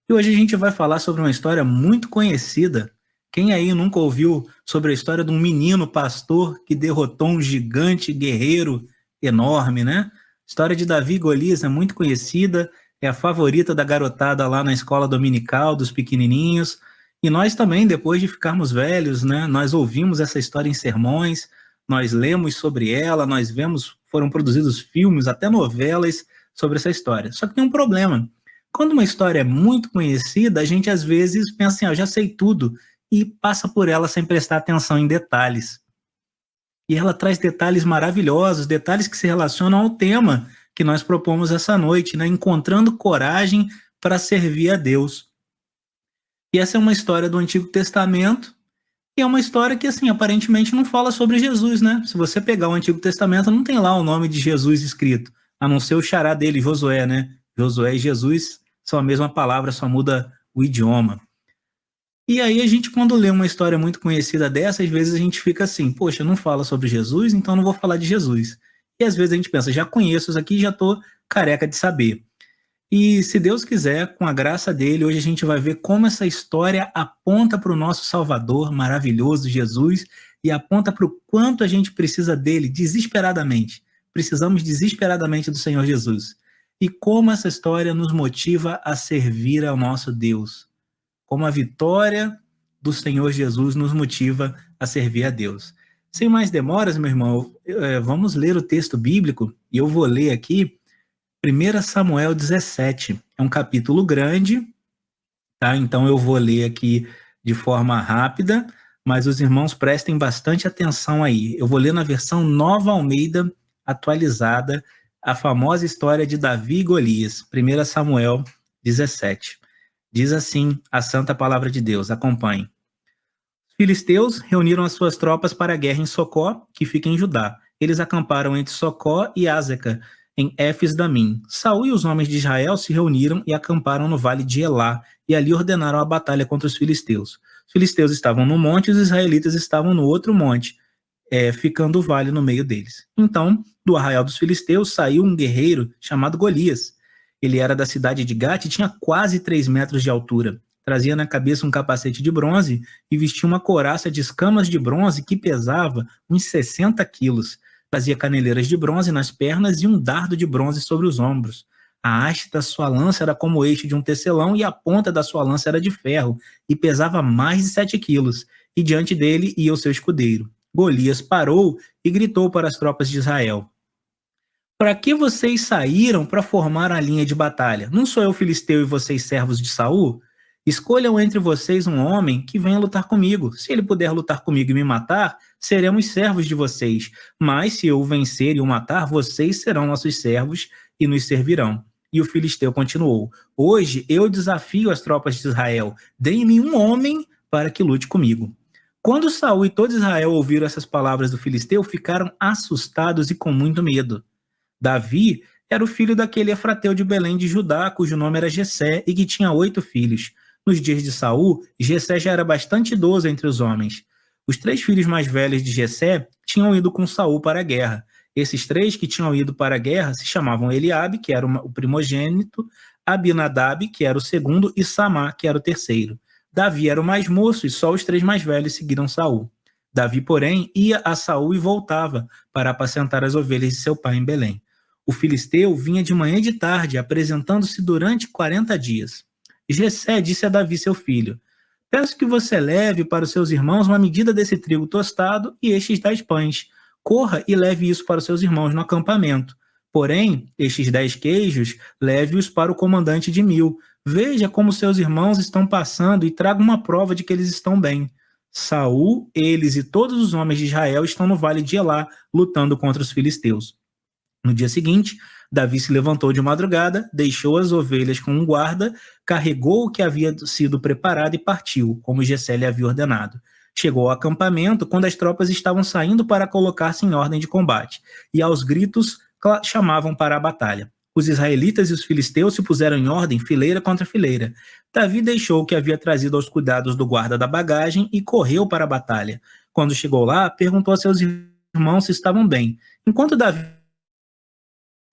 E hoje a gente vai falar sobre uma história muito conhecida. Quem aí nunca ouviu sobre a história de um menino pastor que derrotou um gigante guerreiro enorme, né? A história de Davi e Golias é muito conhecida, é a favorita da garotada lá na escola dominical, dos pequenininhos. E nós também, depois de ficarmos velhos, né, nós ouvimos essa história em sermões, nós lemos sobre ela, nós vemos, foram produzidos filmes, até novelas sobre essa história. Só que tem um problema. Quando uma história é muito conhecida, a gente às vezes pensa assim, eu já sei tudo, e passa por ela sem prestar atenção em detalhes. E ela traz detalhes maravilhosos, detalhes que se relacionam ao tema que nós propomos essa noite, né? Encontrando coragem para servir a Deus. E essa é uma história do Antigo Testamento, e é uma história que, assim, aparentemente não fala sobre Jesus, né? Se você pegar o Antigo Testamento, não tem lá o nome de Jesus escrito, a não ser o xará dele, Josué, né? Josué e Jesus são a mesma palavra, só muda o idioma. E aí a gente, quando lê uma história muito conhecida dessa, às vezes a gente fica assim, poxa, não fala sobre Jesus, então não vou falar de Jesus. E às vezes a gente pensa, já conheço isso aqui, já estou careca de saber. E se Deus quiser, com a graça dele, hoje a gente vai ver como essa história aponta para o nosso Salvador maravilhoso, Jesus, e aponta para o quanto a gente precisa dele desesperadamente. Precisamos desesperadamente do Senhor Jesus. E como essa história nos motiva a servir ao nosso Deus. Como a vitória do Senhor Jesus nos motiva a servir a Deus. Sem mais demoras, meu irmão, vamos ler o texto bíblico, e eu vou ler aqui 1 Samuel 17, é um capítulo grande, tá? Então eu vou ler aqui de forma rápida, mas os irmãos prestem bastante atenção aí. Eu vou ler na versão Nova Almeida atualizada, a famosa história de Davi e Golias, 1 Samuel 17. Diz assim a santa palavra de Deus, acompanhe. Os filisteus reuniram as suas tropas para a guerra em Socó, que fica em Judá. Eles acamparam entre Socó e Azeca, em Éfes-Damim. Saul e os homens de Israel se reuniram e acamparam no vale de Elá, e ali ordenaram a batalha contra os filisteus. Os filisteus estavam no monte e os israelitas estavam no outro monte, ficando o vale no meio deles. Então, do arraial dos filisteus saiu um guerreiro chamado Golias. Ele era da cidade de Gate e tinha quase 3 metros de altura. Trazia na cabeça um capacete de bronze e vestia uma couraça de escamas de bronze que pesava uns 60 quilos. Trazia caneleiras de bronze nas pernas e um dardo de bronze sobre os ombros. A haste da sua lança era como o eixo de um tecelão e a ponta da sua lança era de ferro e pesava mais de 7 quilos. E diante dele ia o seu escudeiro. Golias parou e gritou para as tropas de Israel: para que vocês saíram para formar a linha de batalha? Não sou eu filisteu e vocês servos de Saul? Escolham entre vocês um homem que venha lutar comigo. Se ele puder lutar comigo e me matar, seremos servos de vocês. Mas se eu o vencer e o matar, vocês serão nossos servos e nos servirão. E o filisteu continuou: hoje eu desafio as tropas de Israel. Deem-me um homem para que lute comigo. Quando Saul e todo Israel ouviram essas palavras do filisteu, ficaram assustados e com muito medo. Davi era o filho daquele efrateu de Belém de Judá, cujo nome era Jessé, e que tinha 8 filhos. Nos dias de Saul, Jessé já era bastante idoso entre os homens. Os 3 filhos mais velhos de Jessé tinham ido com Saul para a guerra. Esses 3 que tinham ido para a guerra se chamavam Eliabe, que era o primogênito, Abinadab, que era o segundo, e Samá, que era o terceiro. Davi era o mais moço e só os 3 mais velhos seguiram Saul. Davi, porém, ia a Saul e voltava para apacentar as ovelhas de seu pai em Belém. O filisteu vinha de manhã e de tarde, apresentando-se durante 40 dias. Jessé disse a Davi, seu filho: peço que você leve para os seus irmãos uma medida desse trigo tostado e estes 10 pães. Corra e leve isso para os seus irmãos no acampamento. Porém, estes 10 queijos, leve-os para o comandante de 1000. Veja como seus irmãos estão passando e traga uma prova de que eles estão bem. Saul, eles e todos os homens de Israel estão no vale de Elá, lutando contra os filisteus. No dia seguinte, Davi se levantou de madrugada, deixou as ovelhas com um guarda, carregou o que havia sido preparado e partiu, como Jessé lhe havia ordenado. Chegou ao acampamento quando as tropas estavam saindo para colocar-se em ordem de combate, e aos gritos chamavam para a batalha. Os israelitas e os filisteus se puseram em ordem, fileira contra fileira. Davi deixou o que havia trazido aos cuidados do guarda da bagagem e correu para a batalha. Quando chegou lá, perguntou a seus irmãos se estavam bem. Enquanto Davi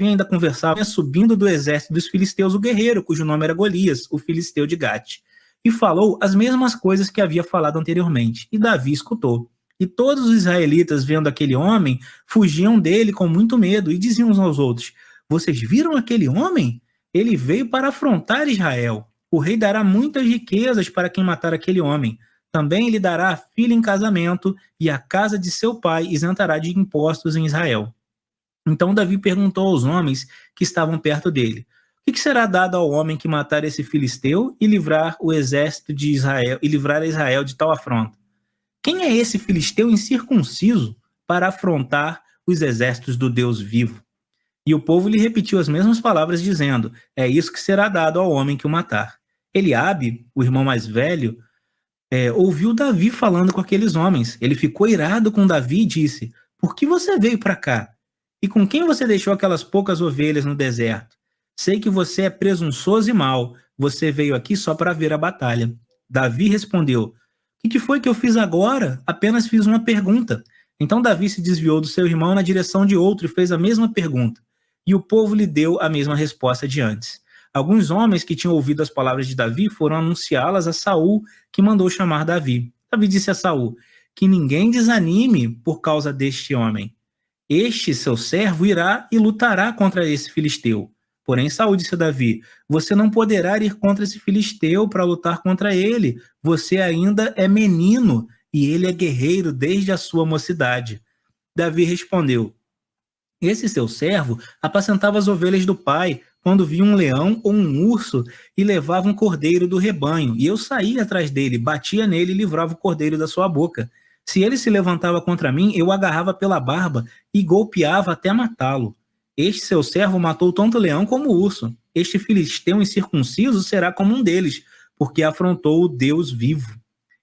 ainda conversava, subindo do exército dos filisteus o guerreiro, cujo nome era Golias, o filisteu de Gate. E falou as mesmas coisas que havia falado anteriormente. E Davi escutou. E todos os israelitas, vendo aquele homem, fugiam dele com muito medo e diziam uns aos outros: vocês viram aquele homem? Ele veio para afrontar Israel. O rei dará muitas riquezas para quem matar aquele homem. Também lhe dará a filha em casamento, e a casa de seu pai isentará de impostos em Israel. Então Davi perguntou aos homens que estavam perto dele: o que será dado ao homem que matar esse filisteu e livrar o exército de Israel e livrar a Israel de tal afronta? Quem é esse filisteu incircunciso para afrontar os exércitos do Deus vivo? E o povo lhe repetiu as mesmas palavras, dizendo: é isso que será dado ao homem que o matar. Eliabe, o irmão mais velho, ouviu Davi falando com aqueles homens. Ele ficou irado com Davi e disse: por que você veio para cá? E com quem você deixou aquelas poucas ovelhas no deserto? Sei que você é presunçoso e mau. Você veio aqui só para ver a batalha. Davi respondeu: o que foi que eu fiz agora? Apenas fiz uma pergunta. Então Davi se desviou do seu irmão na direção de outro e fez a mesma pergunta. E o povo lhe deu a mesma resposta de antes. Alguns homens que tinham ouvido as palavras de Davi foram anunciá-las a Saul, que mandou chamar Davi. Davi disse a Saul: que ninguém desanime por causa deste homem. Este, seu servo, irá e lutará contra esse filisteu. Porém, Saul disse a Davi: você não poderá ir contra esse filisteu para lutar contra ele. Você ainda é menino e ele é guerreiro desde a sua mocidade. Davi respondeu: esse seu servo apacentava as ovelhas do pai quando via um leão ou um urso e levava um cordeiro do rebanho. E eu saía atrás dele, batia nele e livrava o cordeiro da sua boca. Se ele se levantava contra mim, eu o agarrava pela barba e golpeava até matá-lo. Este seu servo matou tanto o leão como o urso. Este filisteu incircunciso será como um deles, porque afrontou o Deus vivo.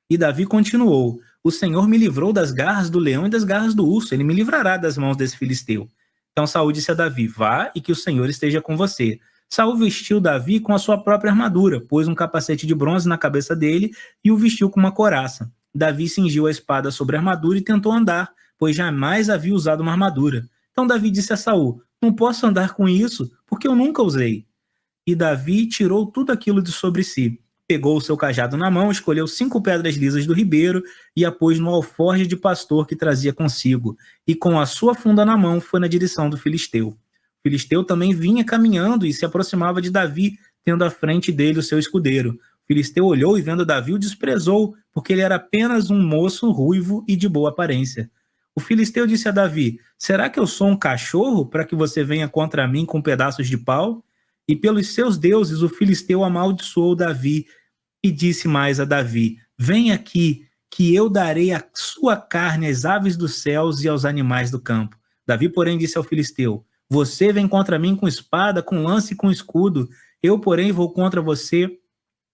E Davi continuou: o Senhor me livrou das garras do leão e das garras do urso. Ele me livrará das mãos desse filisteu. Então Saul disse a Davi: vá e que o Senhor esteja com você. Saul vestiu Davi com a sua própria armadura, pôs um capacete de bronze na cabeça dele e o vestiu com uma couraça. Davi cingiu a espada sobre a armadura e tentou andar, pois jamais havia usado uma armadura. Então Davi disse a Saul: não posso andar com isso, porque eu nunca usei. E Davi tirou tudo aquilo de sobre si. Pegou o seu cajado na mão, escolheu 5 pedras lisas do ribeiro e a pôs no alforje de pastor que trazia consigo. E com a sua funda na mão foi na direção do filisteu. O filisteu também vinha caminhando e se aproximava de Davi, tendo à frente dele o seu escudeiro. O filisteu olhou e vendo Davi o desprezou, porque ele era apenas um moço ruivo e de boa aparência. O filisteu disse a Davi: será que eu sou um cachorro para que você venha contra mim com pedaços de pau? E pelos seus deuses o filisteu amaldiçoou Davi e disse mais a Davi: vem aqui, que eu darei a sua carne às aves dos céus e aos animais do campo. Davi, porém, disse ao filisteu: você vem contra mim com espada, com lança e com escudo. Eu, porém, vou contra você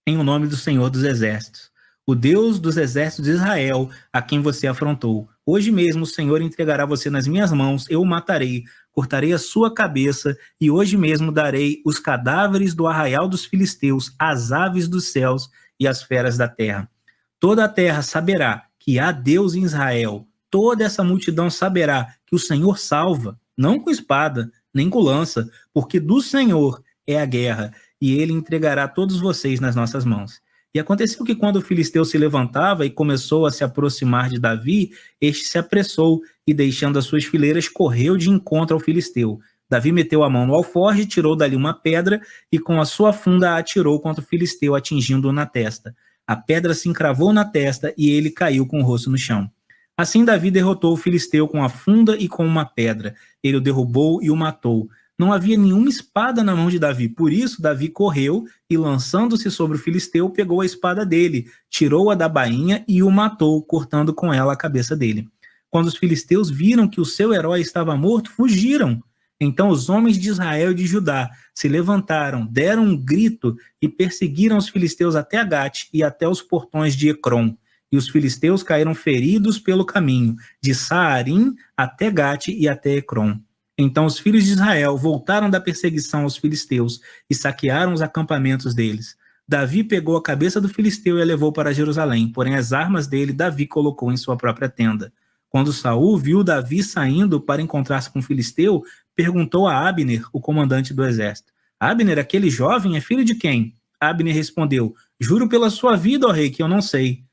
em o nome do Senhor dos Exércitos, o Deus dos exércitos de Israel, a quem você afrontou. Hoje mesmo o Senhor entregará você nas minhas mãos, eu o matarei, cortarei a sua cabeça, e hoje mesmo darei os cadáveres do arraial dos filisteus, às aves dos céus e às feras da terra. Toda a terra saberá que há Deus em Israel. Toda essa multidão saberá que o Senhor salva, não com espada, nem com lança, porque do Senhor é a guerra, e ele entregará todos vocês nas nossas mãos. E aconteceu que quando o filisteu se levantava e começou a se aproximar de Davi, este se apressou e, deixando as suas fileiras, correu de encontro ao filisteu. Davi meteu a mão no alforje, tirou dali uma pedra e com a sua funda a atirou contra o filisteu, atingindo-o na testa. A pedra se encravou na testa e ele caiu com o rosto no chão. Assim Davi derrotou o filisteu com a funda e com uma pedra. Ele o derrubou e o matou. Não havia nenhuma espada na mão de Davi, por isso Davi correu e, lançando-se sobre o filisteu, pegou a espada dele, tirou-a da bainha e o matou, cortando com ela a cabeça dele. Quando os filisteus viram que o seu herói estava morto, fugiram. Então os homens de Israel e de Judá se levantaram, deram um grito e perseguiram os filisteus até Gate e até os portões de Ecrom. E os filisteus caíram feridos pelo caminho, de Saarim até Gate e até Ecrom. Então os filhos de Israel voltaram da perseguição aos filisteus e saquearam os acampamentos deles. Davi pegou a cabeça do filisteu e a levou para Jerusalém, porém as armas dele Davi colocou em sua própria tenda. Quando Saul viu Davi saindo para encontrar-se com o filisteu, perguntou a Abner, o comandante do exército: Abner, aquele jovem é filho de quem? Abner respondeu: juro pela sua vida, ó rei, que eu não sei.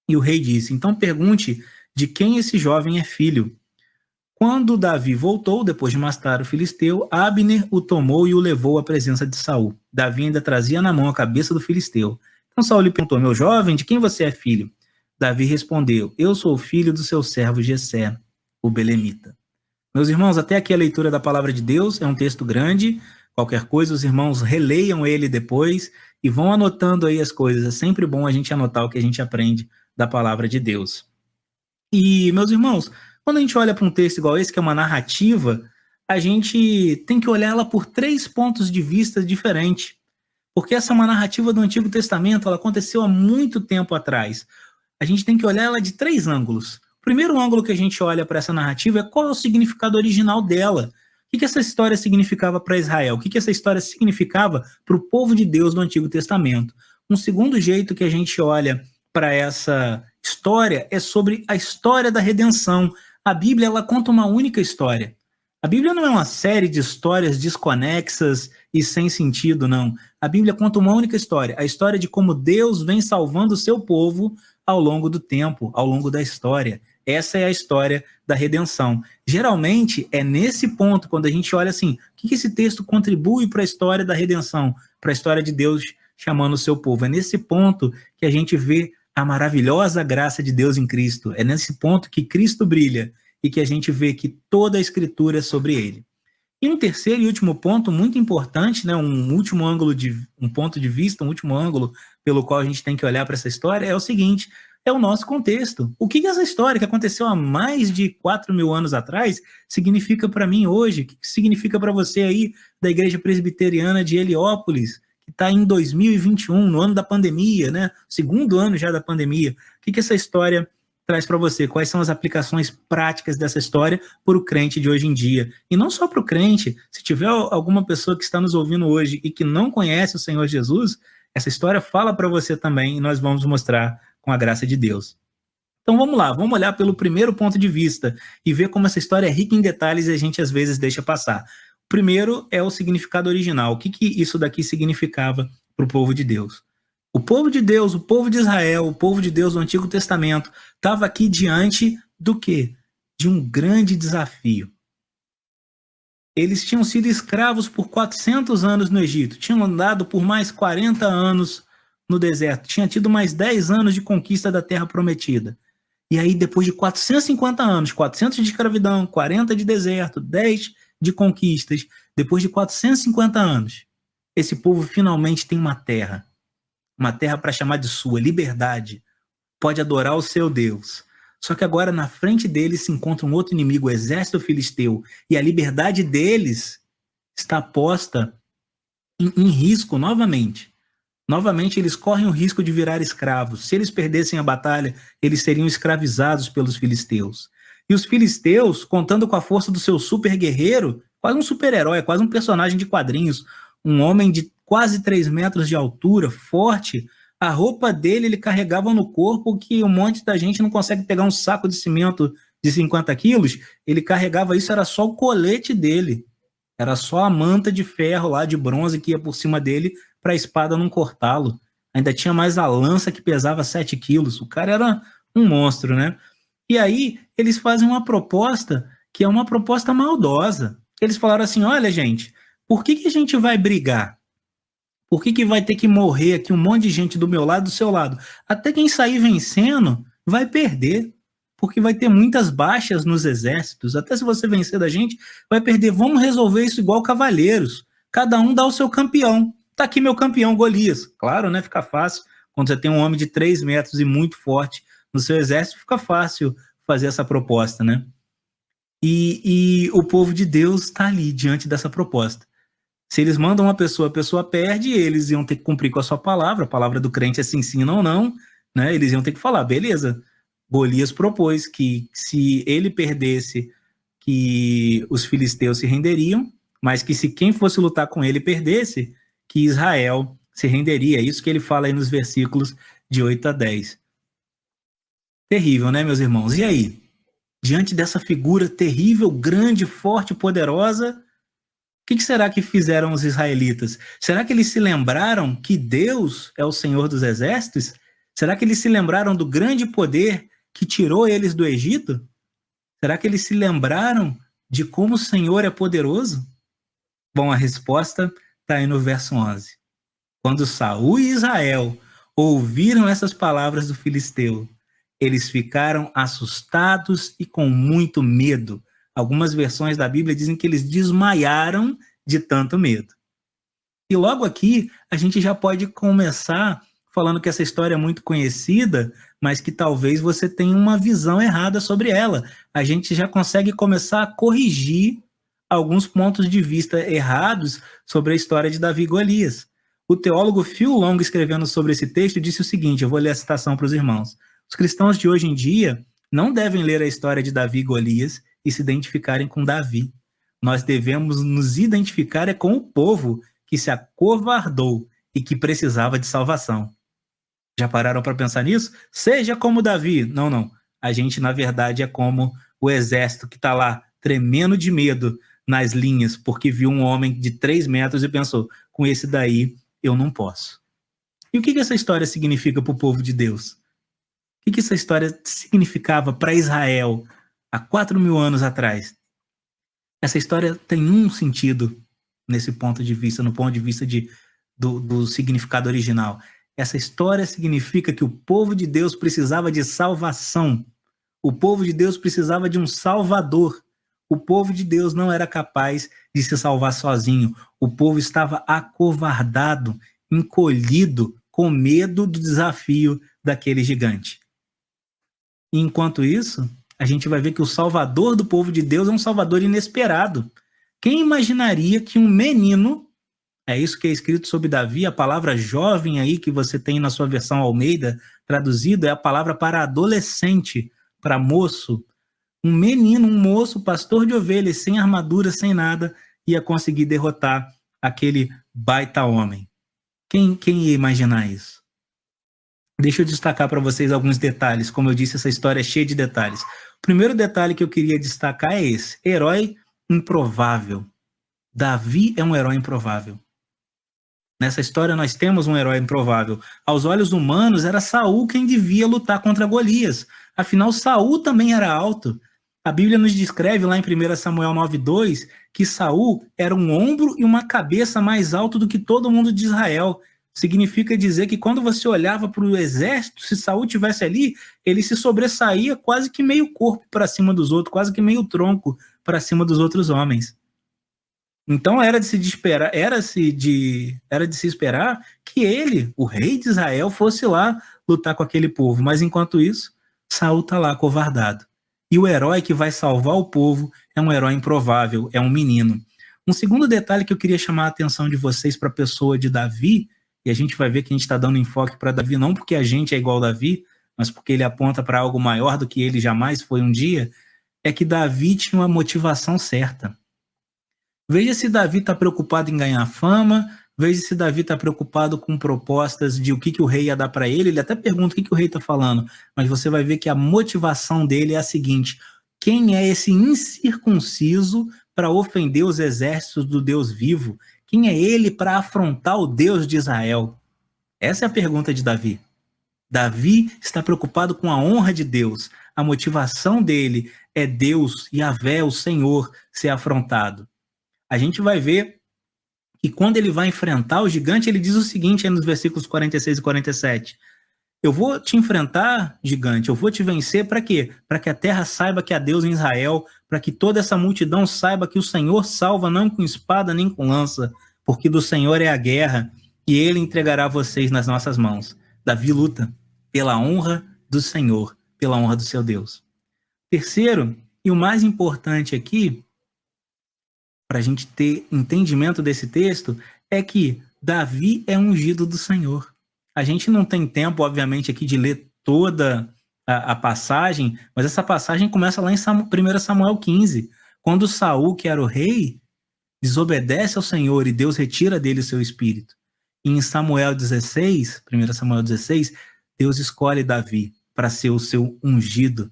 E o rei disse: então pergunte de quem esse jovem é filho. Quando Davi voltou, depois de matar o filisteu, Abner o tomou e o levou à presença de Saul. Davi ainda trazia na mão a cabeça do filisteu. Então Saul lhe perguntou: meu jovem, de quem você é filho? Davi respondeu: eu sou filho do seu servo Jessé, o belemita. Meus irmãos, até aqui a leitura da palavra de Deus, é um texto grande. Qualquer coisa, os irmãos releiam ele depois e vão anotando aí as coisas. É sempre bom a gente anotar o que a gente aprende da palavra de Deus. E, meus irmãos, quando a gente olha para um texto igual esse, que é uma narrativa, a gente tem que olhar ela por 3 pontos de vista diferentes. Porque essa é uma narrativa do Antigo Testamento, ela aconteceu há muito tempo atrás. A gente tem que olhar ela de 3 ângulos. O primeiro ângulo que a gente olha para essa narrativa é qual é o significado original dela. O que essa história significava para Israel? O que essa história significava para o povo de Deus do Antigo Testamento? Um segundo jeito que a gente olha para essa história é sobre a história da redenção. A Bíblia, ela conta uma única história. A Bíblia não é uma série de histórias desconexas e sem sentido, não. A Bíblia conta uma única história, a história de como Deus vem salvando o seu povo ao longo do tempo, ao longo da história. Essa é a história da redenção. Geralmente, é nesse ponto, quando a gente olha assim, o que esse texto contribui para a história da redenção, para a história de Deus chamando o seu povo. É nesse ponto que a gente vê a maravilhosa graça de Deus em Cristo. É nesse ponto que Cristo brilha e que a gente vê que toda a Escritura é sobre ele. E um terceiro e último ponto muito importante, né, um ponto de vista, um último ângulo pelo qual a gente tem que olhar para essa história é o seguinte: é o nosso contexto. O que essa história que aconteceu há mais de 4.000 anos atrás significa para mim hoje? O que significa para você aí da Igreja Presbiteriana de Heliópolis, que está em 2021, no ano da pandemia, né? Segundo ano já da pandemia. O que essa história traz para você? Quais são as aplicações práticas dessa história para o crente de hoje em dia? E não só para o crente, se tiver alguma pessoa que está nos ouvindo hoje e que não conhece o Senhor Jesus, essa história fala para você também e nós vamos mostrar com a graça de Deus. Então vamos lá, vamos olhar pelo primeiro ponto de vista e ver como essa história é rica em detalhes e a gente às vezes deixa passar. O primeiro é o significado original. O que isso daqui significava para o povo de Deus? O povo de Deus, o povo de Israel, o povo de Deus do Antigo Testamento estava aqui diante do quê? De um grande desafio. Eles tinham sido escravos por 400 anos no Egito, tinham andado por mais 40 anos no deserto, tinha tido mais 10 anos de conquista da Terra Prometida. E aí, depois de 450 anos, 400 de escravidão, 40 de deserto, 10 de conquistas, depois de 450 anos, esse povo finalmente tem uma terra para chamar de sua, liberdade, pode adorar o seu Deus. Só que agora na frente deles se encontra um outro inimigo, o exército filisteu, e a liberdade deles está posta em risco novamente. Novamente eles correm o risco de virar escravos. Se eles perdessem a batalha, eles seriam escravizados pelos filisteus. E os filisteus, contando com a força do seu super guerreiro, quase um super-herói, quase um personagem de quadrinhos, um homem de quase 3 metros de altura, forte, a roupa dele ele carregava no corpo que um monte da gente não consegue pegar um saco de cimento de 50 quilos, ele carregava isso, era só o colete dele, era só a manta de ferro lá, de bronze que ia por cima dele para a espada não cortá-lo. Ainda tinha mais a lança que pesava 7 quilos, o cara era um monstro, né? E aí eles fazem uma proposta que é uma proposta maldosa. Eles falaram assim, olha gente, por que a gente vai brigar? Por que vai ter que morrer aqui um monte de gente do meu lado, do seu lado? Até quem sair vencendo vai perder, porque vai ter muitas baixas nos exércitos. Até se você vencer da gente, vai perder. Vamos resolver isso igual cavaleiros. Cada um dá o seu campeão. Tá aqui meu campeão, Golias. Claro, né? Fica fácil. Quando você tem um homem de 3 metros e muito forte no seu exército, fica fácil fazer essa proposta, né? E o povo de Deus está ali, diante dessa proposta. Se eles mandam uma pessoa, a pessoa perde, eles iam ter que cumprir com a sua palavra. A palavra do crente é sim, sim, não, não. Né? Eles iam ter que falar, beleza. Golias propôs que se ele perdesse, que os filisteus se renderiam, mas que se quem fosse lutar com ele perdesse, que Israel se renderia. É isso que ele fala aí nos versículos de 8 a 10. Terrível, né, meus irmãos? E aí? diante dessa figura terrível, grande, forte, poderosa, o que será que fizeram os israelitas? Será que eles se lembraram que Deus é o Senhor dos exércitos? Será que eles se lembraram do grande poder que tirou eles do Egito? Será que eles se lembraram de como o Senhor é poderoso? Bom, a resposta está aí no verso 11. Quando Saul e Israel ouviram essas palavras do filisteu, eles ficaram assustados e com muito medo. Algumas versões da Bíblia dizem que eles desmaiaram de tanto medo. E logo aqui, a gente já pode começar falando que essa história é muito conhecida, mas que talvez você tenha uma visão errada sobre ela. A gente já consegue começar a corrigir alguns pontos de vista errados sobre a história de Davi e Golias. O teólogo Phil Long, escrevendo sobre esse texto, disse o seguinte, eu vou ler a citação para os irmãos. Os cristãos de hoje em dia não devem ler a história de Davi e Golias e se identificarem com Davi. Nós devemos nos identificar com o povo que se acovardou e que precisava de salvação. Já pararam para pensar nisso? Seja como Davi. Não. A gente, na verdade, é como o exército que está lá tremendo de medo nas linhas porque viu um homem de 3 metros e pensou, com esse daí eu não posso. E o que essa história significa para o povo de Deus? O que essa história significava para Israel há 4.000 anos atrás? Essa história tem um sentido nesse ponto de vista, no ponto de vista do significado original. Essa história significa que o povo de Deus precisava de salvação. O povo de Deus precisava de um salvador. O povo de Deus não era capaz de se salvar sozinho. O povo estava acovardado, encolhido, com medo do desafio daquele gigante. E enquanto isso, a gente vai ver que o salvador do povo de Deus é um salvador inesperado. Quem imaginaria que um menino, é isso que é escrito sobre Davi, a palavra jovem aí que você tem na sua versão Almeida, traduzido, é a palavra para adolescente, para moço. Um menino, um moço, pastor de ovelhas, sem armadura, sem nada, ia conseguir derrotar aquele baita homem. Quem ia imaginar isso? Deixa eu destacar para vocês alguns detalhes. Como eu disse, essa história é cheia de detalhes. O primeiro detalhe que eu queria destacar é esse: herói improvável. Davi é um herói improvável. Nessa história nós temos um herói improvável. Aos olhos humanos era Saul quem devia lutar contra Golias. Afinal, Saul também era alto. A Bíblia nos descreve lá em 1 Samuel 9:2 que Saul era um ombro e uma cabeça mais alto do que todo mundo de Israel. Significa dizer que quando você olhava para o exército, se Saul estivesse ali, ele se sobressaía quase que meio corpo para cima dos outros, quase que meio tronco para cima dos outros homens. Então era de se esperar que ele, o rei de Israel, fosse lá lutar com aquele povo. Mas enquanto isso, Saul está lá acovardado. E o herói que vai salvar o povo é um herói improvável, é um menino. Um segundo detalhe que eu queria chamar a atenção de vocês para a pessoa de Davi, e a gente vai ver que a gente está dando enfoque para Davi não porque a gente é igual a Davi, mas porque ele aponta para algo maior do que ele jamais foi um dia, é que Davi tinha uma motivação certa. Veja se Davi está preocupado em ganhar fama, veja se Davi está preocupado com propostas de o que o rei ia dar para ele. Ele até pergunta o que o rei está falando, mas você vai ver que a motivação dele é a seguinte: quem é esse incircunciso para ofender os exércitos do Deus vivo? Quem é ele para afrontar o Deus de Israel? Essa é a pergunta de Davi. Davi está preocupado com a honra de Deus. A motivação dele é Deus, Yahvé, o Senhor, ser afrontado. A gente vai ver que quando ele vai enfrentar o gigante, ele diz o seguinte aí nos versículos 46 e 47. Eu vou te enfrentar, gigante, eu vou te vencer para quê? Para que a terra saiba que há Deus em Israel, para que toda essa multidão saiba que o Senhor salva não com espada nem com lança, porque do Senhor é a guerra e ele entregará vocês nas nossas mãos. Davi luta pela honra do Senhor, pela honra do seu Deus. Terceiro, e o mais importante aqui, para a gente ter entendimento desse texto, é que Davi é ungido do Senhor. A gente não tem tempo, obviamente, aqui de ler toda a passagem, mas essa passagem começa lá em 1 Samuel 15, quando Saul, que era o rei, desobedece ao Senhor e Deus retira dele o seu espírito. E em Samuel 16, 1 Samuel 16, Deus escolhe Davi para ser o seu ungido.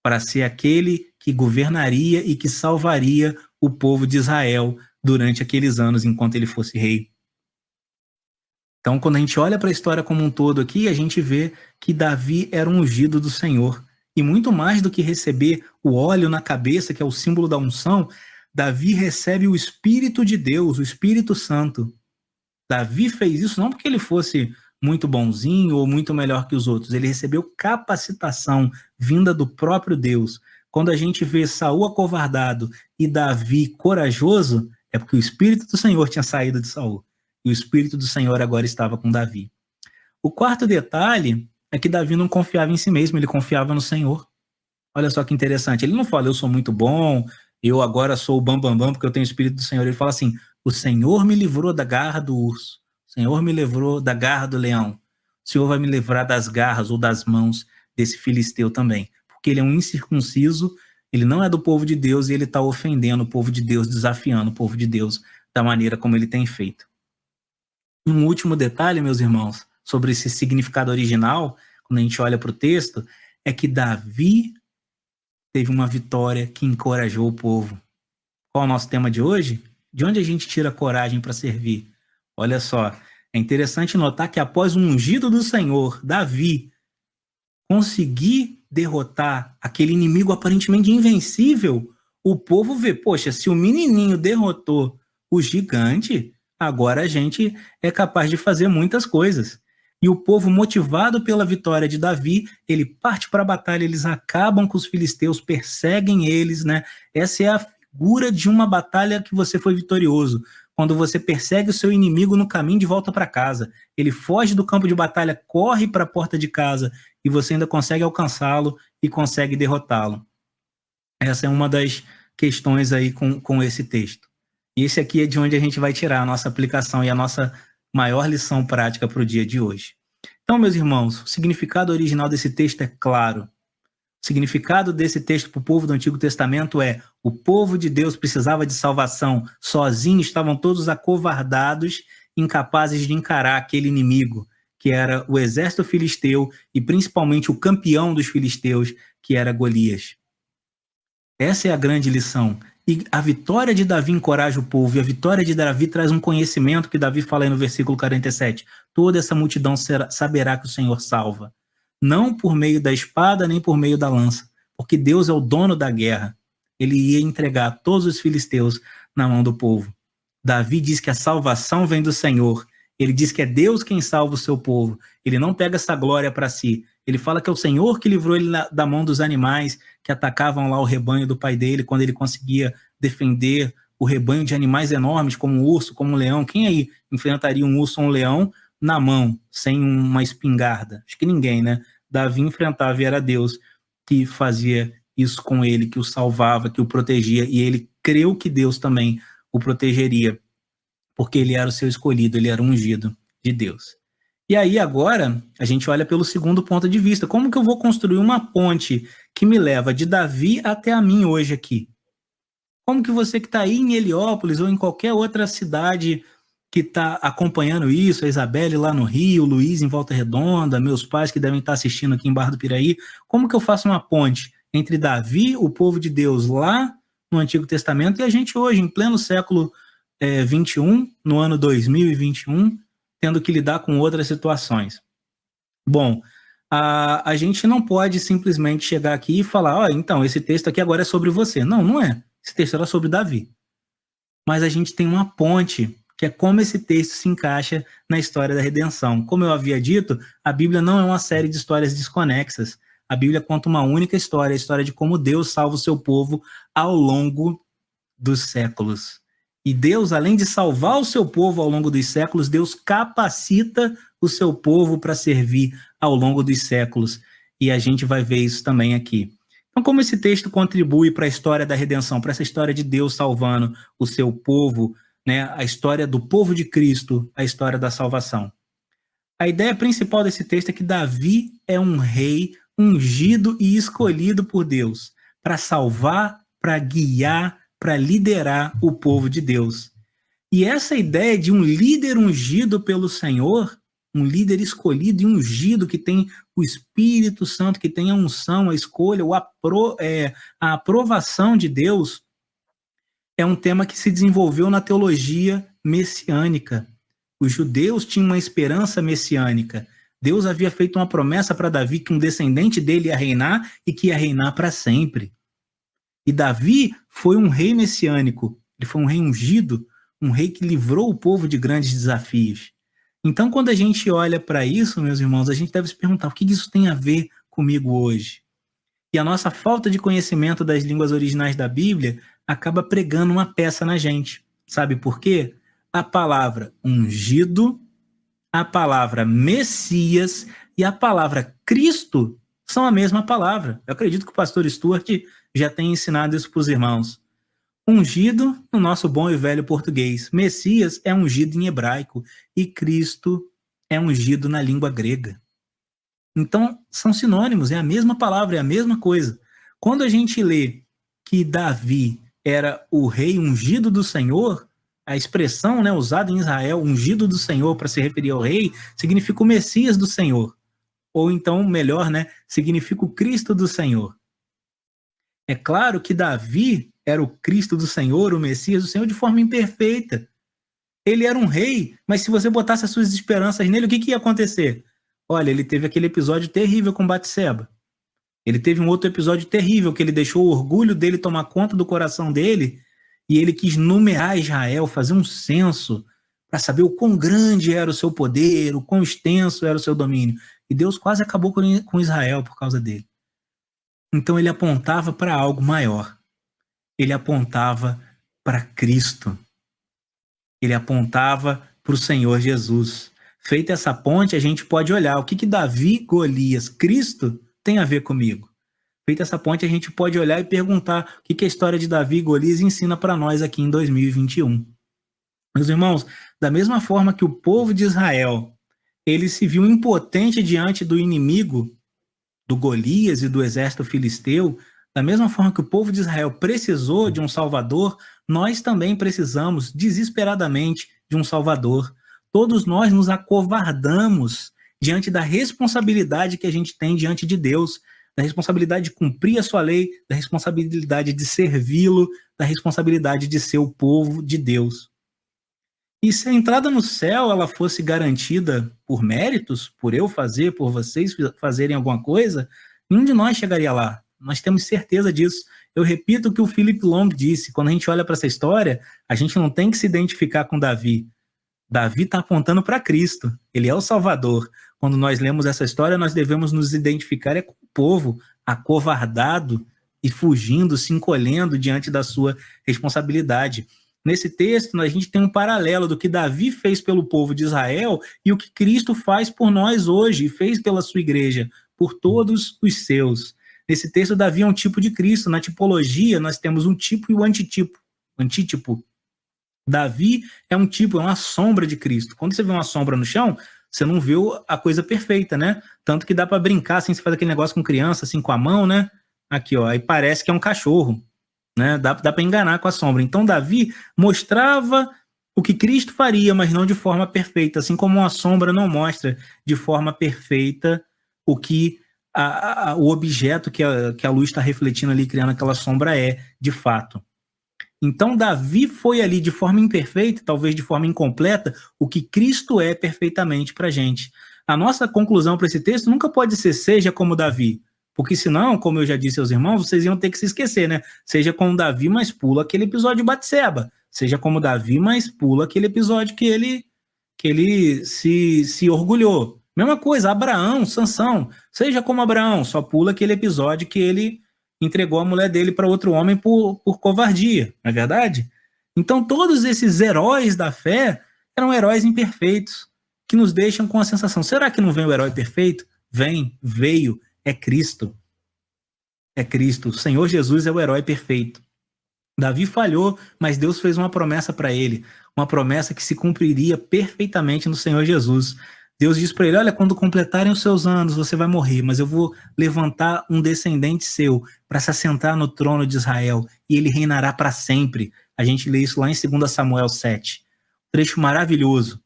para ser aquele que governaria e que salvaria o povo de Israel durante aqueles anos enquanto ele fosse rei. Então, quando a gente olha para a história como um todo aqui, a gente vê que Davi era um ungido do Senhor. E muito mais do que receber o óleo na cabeça, que é o símbolo da unção, Davi recebe o Espírito de Deus, o Espírito Santo. Davi fez isso não porque ele fosse muito bonzinho ou muito melhor que os outros, ele recebeu capacitação vinda do próprio Deus. Quando a gente vê Saul acovardado e Davi corajoso, é porque o Espírito do Senhor tinha saído de Saul. E o Espírito do Senhor agora estava com Davi. O quarto detalhe é que Davi não confiava em si mesmo, ele confiava no Senhor. Olha só que interessante, ele não fala, eu sou muito bom, eu agora sou o bambambam porque eu tenho o Espírito do Senhor. Ele fala assim, o Senhor me livrou da garra do urso, o Senhor me livrou da garra do leão, o Senhor vai me livrar das garras ou das mãos desse filisteu também, porque ele é um incircunciso, ele não é do povo de Deus e ele está ofendendo o povo de Deus, desafiando o povo de Deus da maneira como ele tem feito. Um último detalhe, meus irmãos, sobre esse significado original, quando a gente olha para o texto, é que Davi teve uma vitória que encorajou o povo. Qual é o nosso tema de hoje? De onde a gente tira coragem para servir? Olha só, é interessante notar que após o ungido do Senhor, Davi, conseguir derrotar aquele inimigo aparentemente invencível, o povo vê, poxa, se o menininho derrotou o gigante, agora a gente é capaz de fazer muitas coisas. E o povo, motivado pela vitória de Davi, ele parte para a batalha, eles acabam com os filisteus, perseguem eles, né? Essa é a figura de uma batalha que você foi vitorioso. Quando você persegue o seu inimigo no caminho de volta para casa. Ele foge do campo de batalha, corre para a porta de casa e você ainda consegue alcançá-lo e consegue derrotá-lo. Essa é uma das questões aí com esse texto. E esse aqui é de onde a gente vai tirar a nossa aplicação e a nossa maior lição prática para o dia de hoje. Então, meus irmãos, o significado original desse texto é claro. O significado desse texto para o povo do Antigo Testamento é: o povo de Deus precisava de salvação, sozinhos estavam todos acovardados, incapazes de encarar aquele inimigo, que era o exército filisteu e principalmente o campeão dos filisteus, que era Golias. Essa é a grande lição. E a vitória de Davi encoraja o povo, e a vitória de Davi traz um conhecimento que Davi fala aí no versículo 47. Toda essa multidão saberá que o Senhor salva. Não por meio da espada, nem por meio da lança, porque Deus é o dono da guerra. Ele ia entregar todos os filisteus na mão do povo. Davi diz que a salvação vem do Senhor. Ele diz que é Deus quem salva o seu povo. Ele não pega essa glória para si. Ele fala que é o Senhor que livrou ele da mão dos animais que atacavam lá o rebanho do pai dele, quando ele conseguia defender o rebanho de animais enormes, como um urso, como um leão. Quem aí enfrentaria um urso ou um leão na mão, sem uma espingarda? Acho que ninguém, né? Davi enfrentava e era Deus que fazia isso com ele, que o salvava, que o protegia, e ele creu que Deus também o protegeria, porque ele era o seu escolhido, ele era o ungido de Deus. E aí agora a gente olha pelo segundo ponto de vista. Como que eu vou construir uma ponte que me leva de Davi até a mim hoje aqui? Como que você que está aí em Heliópolis ou em qualquer outra cidade que está acompanhando isso, a Isabelle lá no Rio, o Luiz em Volta Redonda, meus pais que devem estar assistindo aqui em Barra do Piraí, como que eu faço uma ponte entre Davi, o povo de Deus lá no Antigo Testamento, e a gente hoje, em pleno século 21, no ano 2021, tendo que lidar com outras situações? Bom, a gente não pode simplesmente chegar aqui e falar, então, esse texto aqui agora é sobre você. Não, não é. Esse texto era sobre Davi. Mas a gente tem uma ponte, que é como esse texto se encaixa na história da redenção. Como eu havia dito, a Bíblia não é uma série de histórias desconexas. A Bíblia conta uma única história, a história de como Deus salva o seu povo ao longo dos séculos. E Deus, além de salvar o seu povo ao longo dos séculos, Deus capacita o seu povo para servir ao longo dos séculos. E a gente vai ver isso também aqui. Então, como esse texto contribui para a história da redenção, para essa história de Deus salvando o seu povo, né, a história do povo de Cristo, a história da salvação? A ideia principal desse texto é que Davi é um rei ungido e escolhido por Deus para salvar, para guiar, para liderar o povo de Deus. E essa ideia de um líder ungido pelo Senhor um líder escolhido e ungido, que tem o Espírito Santo, que tem a unção, a escolha, a aprovação de Deus, é um tema que se desenvolveu na teologia messiânica. Os judeus tinham uma esperança messiânica. Deus havia feito uma promessa para Davi que um descendente dele ia reinar e que ia reinar para sempre. E Davi foi um rei messiânico, ele foi um rei ungido, um rei que livrou o povo de grandes desafios. Então, quando a gente olha para isso, meus irmãos, a gente deve se perguntar: o que isso tem a ver comigo hoje? E a nossa falta de conhecimento das línguas originais da Bíblia acaba pregando uma peça na gente. Sabe por quê? A palavra ungido, a palavra Messias e a palavra Cristo são a mesma palavra. Eu acredito que o pastor Stuart já tem ensinado isso para os irmãos. Ungido no nosso bom e velho português. Messias é ungido em hebraico e Cristo é ungido na língua grega. Então, são sinônimos, é a mesma palavra, é a mesma coisa. Quando a gente lê que Davi era o rei ungido do Senhor, a expressão, né, usada em Israel, ungido do Senhor, para se referir ao rei, significa o Messias do Senhor. Ou então, melhor, né, significa o Cristo do Senhor. É claro que Davi era o Cristo do Senhor, o Messias do Senhor, de forma imperfeita. Ele era um rei, mas se você botasse as suas esperanças nele, o que ia acontecer? Olha, ele teve aquele episódio terrível com Batseba. Ele teve um outro episódio terrível, que ele deixou o orgulho dele tomar conta do coração dele, e ele quis numerar Israel, fazer um censo, para saber o quão grande era o seu poder, o quão extenso era o seu domínio. E Deus quase acabou com Israel por causa dele. Então ele apontava para algo maior. Ele apontava para Cristo. Ele apontava para o Senhor Jesus. Feita essa ponte, a gente pode olhar o que Davi, Golias, Cristo tem a ver comigo. Feita essa ponte, a gente pode olhar e perguntar o que a história de Davi e Golias ensina para nós aqui em 2021. Meus irmãos, da mesma forma que o povo de Israel, ele se viu impotente diante do inimigo, do Golias e do exército filisteu, da mesma forma que o povo de Israel precisou de um Salvador, nós também precisamos desesperadamente de um Salvador. Todos nós nos acovardamos diante da responsabilidade que a gente tem diante de Deus, da responsabilidade de cumprir a sua lei, da responsabilidade de servi-lo, da responsabilidade de ser o povo de Deus. E se a entrada no céu ela fosse garantida por méritos, por eu fazer, por vocês fazerem alguma coisa, nenhum de nós chegaria lá. Nós temos certeza disso. Eu repito o que o Philip Long disse: quando a gente olha para essa história, a gente não tem que se identificar com Davi. Davi está apontando para Cristo. Ele é o Salvador. Quando nós lemos essa história, nós devemos nos identificar com o povo acovardado e fugindo, se encolhendo diante da sua responsabilidade. Nesse texto, a gente tem um paralelo do que Davi fez pelo povo de Israel e o que Cristo faz por nós hoje, e fez pela sua igreja, por todos os seus. Nesse texto, Davi é um tipo de Cristo. Na tipologia, nós temos um tipo e o antítipo. Davi é um tipo, é uma sombra de Cristo. Quando você vê uma sombra no chão, você não vê a coisa perfeita, né? Tanto que dá para brincar, assim, você faz aquele negócio com criança, assim, com a mão, né? Aqui, ó, aí parece que é um cachorro, né? Dá para enganar com a sombra. Então, Davi mostrava o que Cristo faria, mas não de forma perfeita, assim como uma sombra não mostra de forma perfeita o que o objeto que a luz está refletindo ali, criando aquela sombra de fato. Então, Davi foi ali de forma imperfeita, talvez de forma incompleta, o que Cristo é perfeitamente para a gente. A nossa conclusão para esse texto nunca pode ser seja como Davi, porque senão, como eu já disse aos irmãos, vocês iam ter que se esquecer, né? Seja como Davi, mas pula aquele episódio de Batseba. Seja como Davi, mas pula aquele episódio que ele se orgulhou. Mesma coisa, Abraão, Sansão. Seja como Abraão, só pula aquele episódio que ele entregou a mulher dele para outro homem por covardia, não é verdade? Então todos esses heróis da fé eram heróis imperfeitos, que nos deixam com a sensação, será que não vem o herói perfeito? Veio, é Cristo. É Cristo, o Senhor Jesus é o herói perfeito. Davi falhou, mas Deus fez uma promessa para ele, uma promessa que se cumpriria perfeitamente no Senhor Jesus. Deus diz para ele, olha, quando completarem os seus anos, você vai morrer, mas eu vou levantar um descendente seu para se assentar no trono de Israel, e ele reinará para sempre. A gente lê isso lá em 2 Samuel 7. Trecho maravilhoso,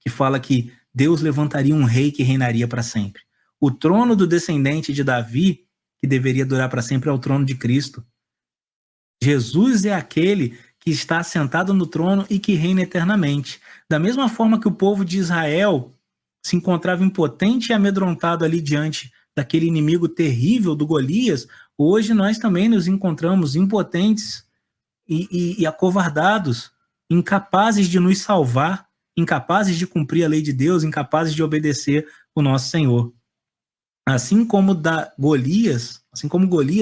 que fala que Deus levantaria um rei que reinaria para sempre. O trono do descendente de Davi, que deveria durar para sempre, é o trono de Cristo. Jesus é aquele que está assentado no trono e que reina eternamente. Da mesma forma que o povo de Israel se encontrava impotente e amedrontado ali diante daquele inimigo terrível do Golias, hoje nós também nos encontramos impotentes e acovardados, incapazes de nos salvar, incapazes de cumprir a lei de Deus, incapazes de obedecer o nosso Senhor. Assim como Golias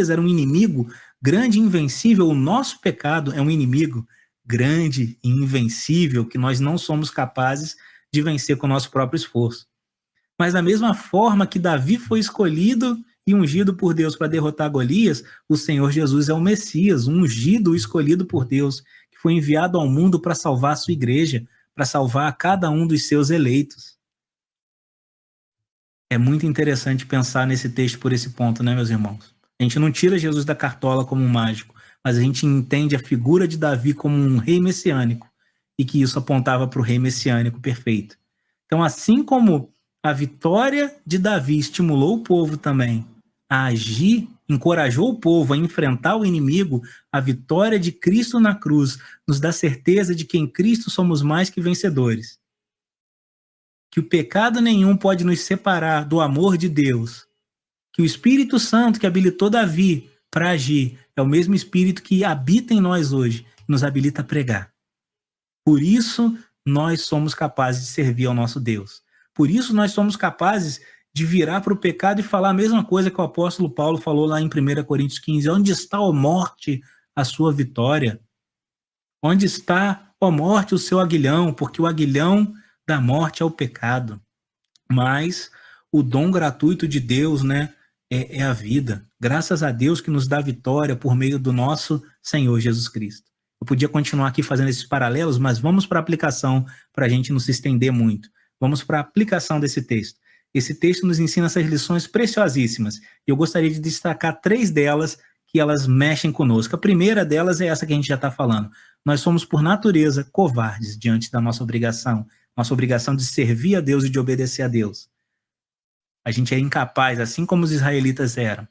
era um inimigo grande e invencível, o nosso pecado é um inimigo grande e invencível que nós não somos capazes de vencer com o nosso próprio esforço. Mas da mesma forma que Davi foi escolhido e ungido por Deus para derrotar Golias, o Senhor Jesus é o Messias, um ungido, escolhido por Deus, que foi enviado ao mundo para salvar a sua igreja, para salvar cada um dos seus eleitos. É muito interessante pensar nesse texto por esse ponto, né, meus irmãos? A gente não tira Jesus da cartola como um mágico, mas a gente entende a figura de Davi como um rei messiânico e que isso apontava para o rei messiânico perfeito. Então, assim como a vitória de Davi estimulou o povo também a agir, encorajou o povo a enfrentar o inimigo, a vitória de Cristo na cruz nos dá certeza de que em Cristo somos mais que vencedores. Que o pecado nenhum pode nos separar do amor de Deus. Que o Espírito Santo que habilitou Davi para agir é o mesmo Espírito que habita em nós hoje, nos habilita a pregar. Por isso, nós somos capazes de servir ao nosso Deus. Por isso, nós somos capazes de virar para o pecado e falar a mesma coisa que o apóstolo Paulo falou lá em 1 Coríntios 15. Onde está, ó morte, a sua vitória? Onde está, ó morte, o seu aguilhão? Porque o aguilhão da morte é o pecado. Mas o dom gratuito de Deus, né, é a vida. Graças a Deus que nos dá vitória por meio do nosso Senhor Jesus Cristo. Eu podia continuar aqui fazendo esses paralelos, mas vamos para a aplicação para a gente não se estender muito. Vamos para a aplicação desse texto. Esse texto nos ensina essas lições preciosíssimas. E eu gostaria de destacar 3 delas que elas mexem conosco. A primeira delas é essa que a gente já está falando. Nós somos, por natureza, covardes diante da nossa obrigação de servir a Deus e de obedecer a Deus. A gente é incapaz, assim como os israelitas eram,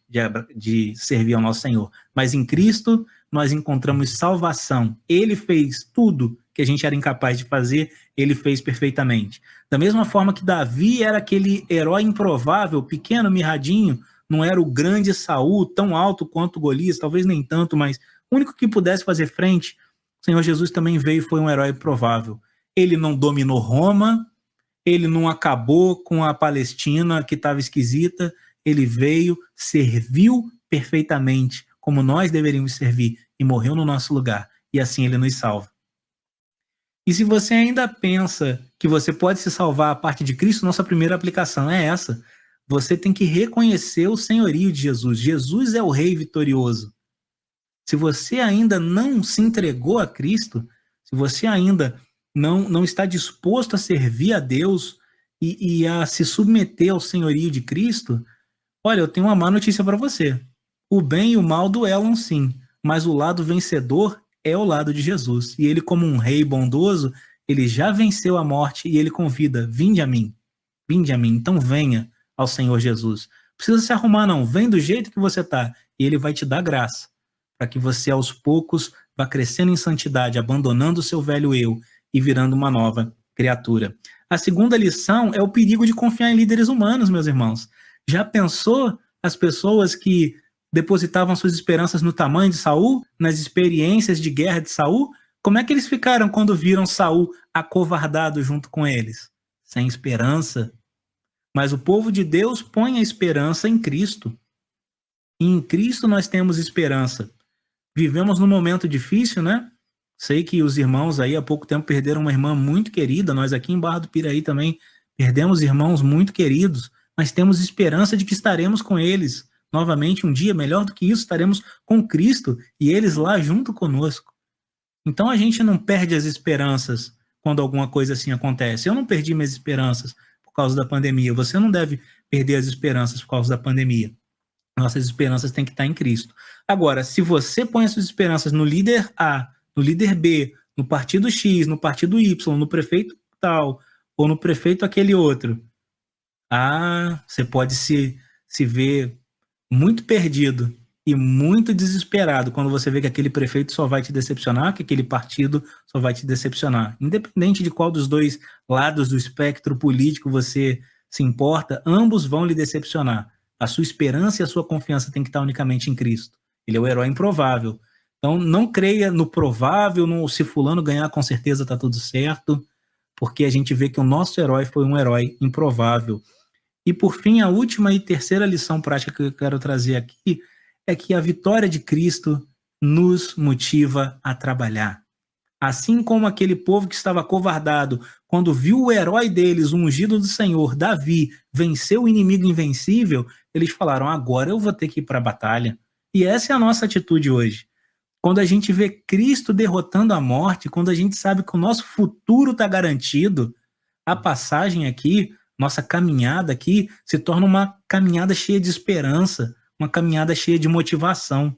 de servir ao nosso Senhor. Mas em Cristo, nós encontramos salvação. Ele fez tudo que a gente era incapaz de fazer, ele fez perfeitamente. Da mesma forma que Davi era aquele herói improvável, pequeno, mirradinho, não era o grande Saul, tão alto quanto Golias, talvez nem tanto, mas o único que pudesse fazer frente, o Senhor Jesus também veio e foi um herói provável. Ele não dominou Roma, ele não acabou com a Palestina que estava esquisita, ele veio, serviu perfeitamente, como nós deveríamos servir, e morreu no nosso lugar, e assim ele nos salva. E se você ainda pensa que você pode se salvar a parte de Cristo, nossa primeira aplicação é essa. Você tem que reconhecer o senhorio de Jesus. Jesus é o rei vitorioso. Se você ainda não se entregou a Cristo, se você ainda não está disposto a servir a Deus e a se submeter ao senhorio de Cristo, olha, eu tenho uma má notícia para você. O bem e o mal duelam sim, mas o lado vencedor é o lado de Jesus. E ele, como um rei bondoso, ele já venceu a morte e ele convida, vinde a mim, então venha ao Senhor Jesus. Não precisa se arrumar não, vem do jeito que você está e ele vai te dar graça, para que você aos poucos vá crescendo em santidade, abandonando o seu velho eu e virando uma nova criatura. A segunda lição é o perigo de confiar em líderes humanos, meus irmãos. Já pensou as pessoas que depositavam suas esperanças no tamanho de Saul, nas experiências de guerra de Saul? Como é que eles ficaram quando viram Saul acovardado junto com eles? Sem esperança. Mas o povo de Deus põe a esperança em Cristo. E em Cristo nós temos esperança. Vivemos num momento difícil, né? Sei que os irmãos aí há pouco tempo perderam uma irmã muito querida, nós aqui em Barra do Piraí também perdemos irmãos muito queridos, mas temos esperança de que estaremos com eles novamente um dia, melhor do que isso, estaremos com Cristo e eles lá junto conosco. Então a gente não perde as esperanças quando alguma coisa assim acontece. Eu não perdi minhas esperanças por causa da pandemia, você não deve perder as esperanças por causa da pandemia. Nossas esperanças têm que estar em Cristo. Agora, se você põe as suas esperanças no líder A, no líder B, no partido X, no partido Y, no prefeito tal, ou no prefeito aquele outro. Ah, você pode se ver muito perdido e muito desesperado quando você vê que aquele prefeito só vai te decepcionar, que aquele partido só vai te decepcionar. Independente de qual dos dois lados do espectro político você se importa, ambos vão lhe decepcionar. A sua esperança e a sua confiança tem que estar unicamente em Cristo. Ele é o herói improvável. Então, não creia no provável, no se fulano ganhar, com certeza está tudo certo, porque a gente vê que o nosso herói foi um herói improvável. E, por fim, a última e terceira lição prática que eu quero trazer aqui é que a vitória de Cristo nos motiva a trabalhar. Assim como aquele povo que estava acovardado, quando viu o herói deles, o ungido do Senhor, Davi, vencer o inimigo invencível, eles falaram, agora eu vou ter que ir para a batalha. E essa é a nossa atitude hoje. Quando a gente vê Cristo derrotando a morte, quando a gente sabe que o nosso futuro está garantido, a passagem aqui, nossa caminhada aqui, se torna uma caminhada cheia de esperança, uma caminhada cheia de motivação.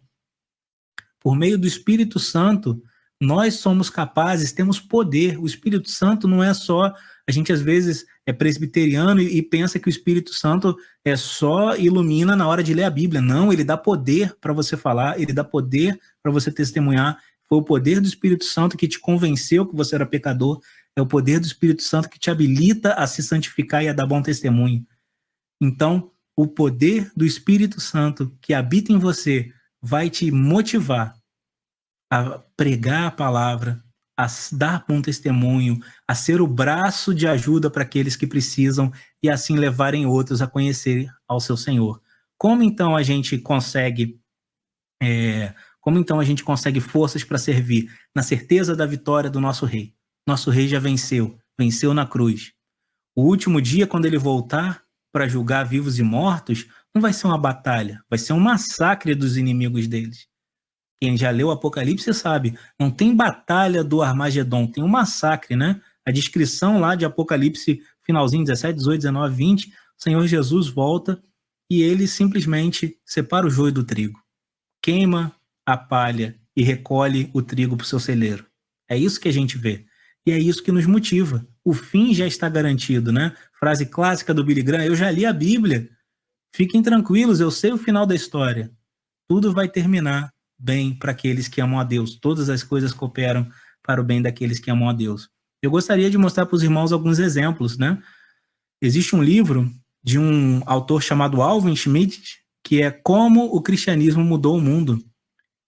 Por meio do Espírito Santo, nós somos capazes, temos poder. O Espírito Santo não é só... A gente, às vezes, é presbiteriano e pensa que o Espírito Santo é só ilumina na hora de ler a Bíblia. Não, ele dá poder para você falar, ele dá poder para você testemunhar. Foi o poder do Espírito Santo que te convenceu que você era pecador. É o poder do Espírito Santo que te habilita a se santificar e a dar bom testemunho. Então, o poder do Espírito Santo que habita em você vai te motivar a pregar a palavra, a dar bom testemunho, a ser o braço de ajuda para aqueles que precisam e assim levarem outros a conhecer ao seu Senhor. Como então a gente consegue forças para servir? Na certeza da vitória do nosso Rei. Nosso Rei já venceu na cruz. O último dia, quando ele voltar para julgar vivos e mortos, não vai ser uma batalha, vai ser um massacre dos inimigos deles. Quem já leu o Apocalipse sabe, não tem batalha do Armagedon, tem um massacre, né? A descrição lá de Apocalipse, finalzinho 17, 18, 19, 20, o Senhor Jesus volta e ele simplesmente separa o joio do trigo, queima a palha e recolhe o trigo para o seu celeiro. É isso que a gente vê. E é isso que nos motiva. O fim já está garantido, né? Frase clássica do Billy Graham, eu já li a Bíblia. Fiquem tranquilos, eu sei o final da história. Tudo vai terminar bem para aqueles que amam a Deus. Todas as coisas cooperam para o bem daqueles que amam a Deus. Eu gostaria de mostrar para os irmãos alguns exemplos, né? Existe um livro de um autor chamado Alvin Schmidt, que é Como o Cristianismo Mudou o Mundo.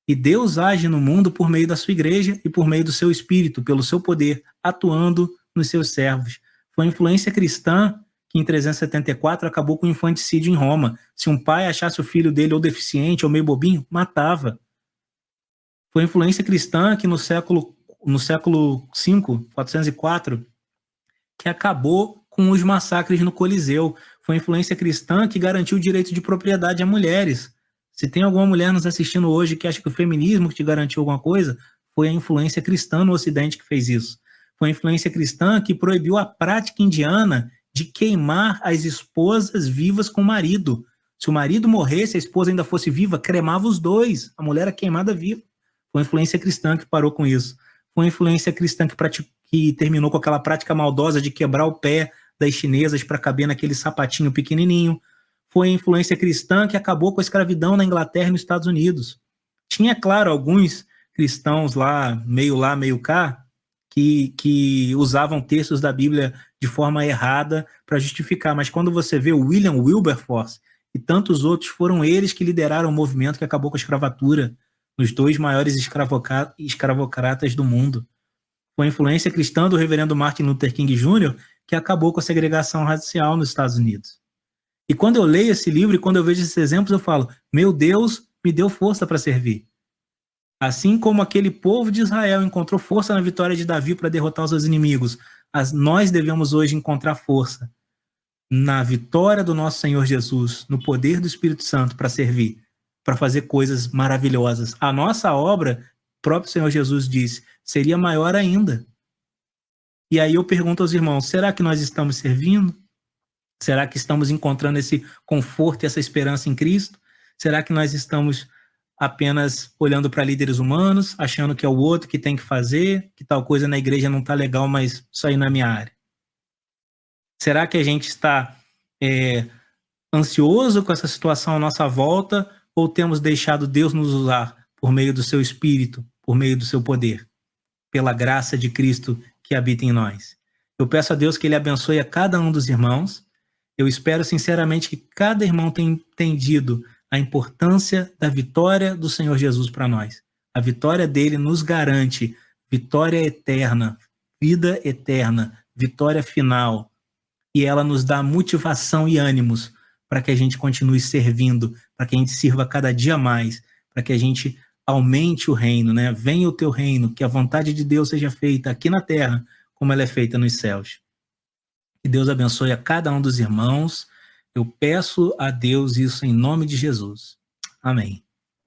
E Deus age no mundo por meio da sua igreja e por meio do seu espírito, pelo seu poder, atuando nos seus servos. Foi a influência cristã que em 374 acabou com o infanticídio em Roma. Se um pai achasse o filho dele ou deficiente ou meio bobinho, matava. Foi a influência cristã que no século V, 404, que acabou com os massacres no Coliseu. Foi a influência cristã que garantiu o direito de propriedade a mulheres. Se tem alguma mulher nos assistindo hoje que acha que o feminismo te garantiu alguma coisa, foi a influência cristã no Ocidente que fez isso. Foi a influência cristã que proibiu a prática indiana de queimar as esposas vivas com o marido. Se o marido morresse, a esposa ainda fosse viva, cremava os dois. A mulher era queimada viva. Foi a influência cristã que parou com isso. Foi a influência cristã que terminou com aquela prática maldosa de quebrar o pé das chinesas para caber naquele sapatinho pequenininho. Foi a influência cristã que acabou com a escravidão na Inglaterra e nos Estados Unidos. Tinha, claro, alguns cristãos lá, meio cá, que usavam textos da Bíblia de forma errada para justificar. Mas quando você vê o William Wilberforce e tantos outros, foram eles que lideraram o movimento que acabou com a escravatura nos dois maiores escravocratas do mundo. Foi a influência cristã do reverendo Martin Luther King Jr. que acabou com a segregação racial nos Estados Unidos. E quando eu leio esse livro e quando eu vejo esses exemplos, eu falo, meu Deus me deu força para servir. Assim como aquele povo de Israel encontrou força na vitória de Davi para derrotar os seus inimigos, nós devemos hoje encontrar força na vitória do nosso Senhor Jesus, no poder do Espírito Santo para servir, para fazer coisas maravilhosas. A nossa obra, o próprio Senhor Jesus disse, seria maior ainda. E aí eu pergunto aos irmãos, será que nós estamos servindo? Será que estamos encontrando esse conforto e essa esperança em Cristo? Será que nós estamos apenas olhando para líderes humanos, achando que é o outro que tem que fazer, que tal coisa na igreja não está legal, mas isso aí não é minha área? Será que a gente está ansioso com essa situação à nossa volta, ou temos deixado Deus nos usar por meio do seu Espírito, por meio do seu poder, pela graça de Cristo que habita em nós? Eu peço a Deus que Ele abençoe a cada um dos irmãos. Eu espero sinceramente que cada irmão tenha entendido a importância da vitória do Senhor Jesus para nós. A vitória dele nos garante vitória eterna, vida eterna, vitória final. E ela nos dá motivação e ânimos para que a gente continue servindo, para que a gente sirva cada dia mais, para que a gente aumente o reino, né? Venha o teu reino, que a vontade de Deus seja feita aqui na terra, como ela é feita nos céus. Que Deus abençoe a cada um dos irmãos. Eu peço a Deus isso em nome de Jesus. Amém.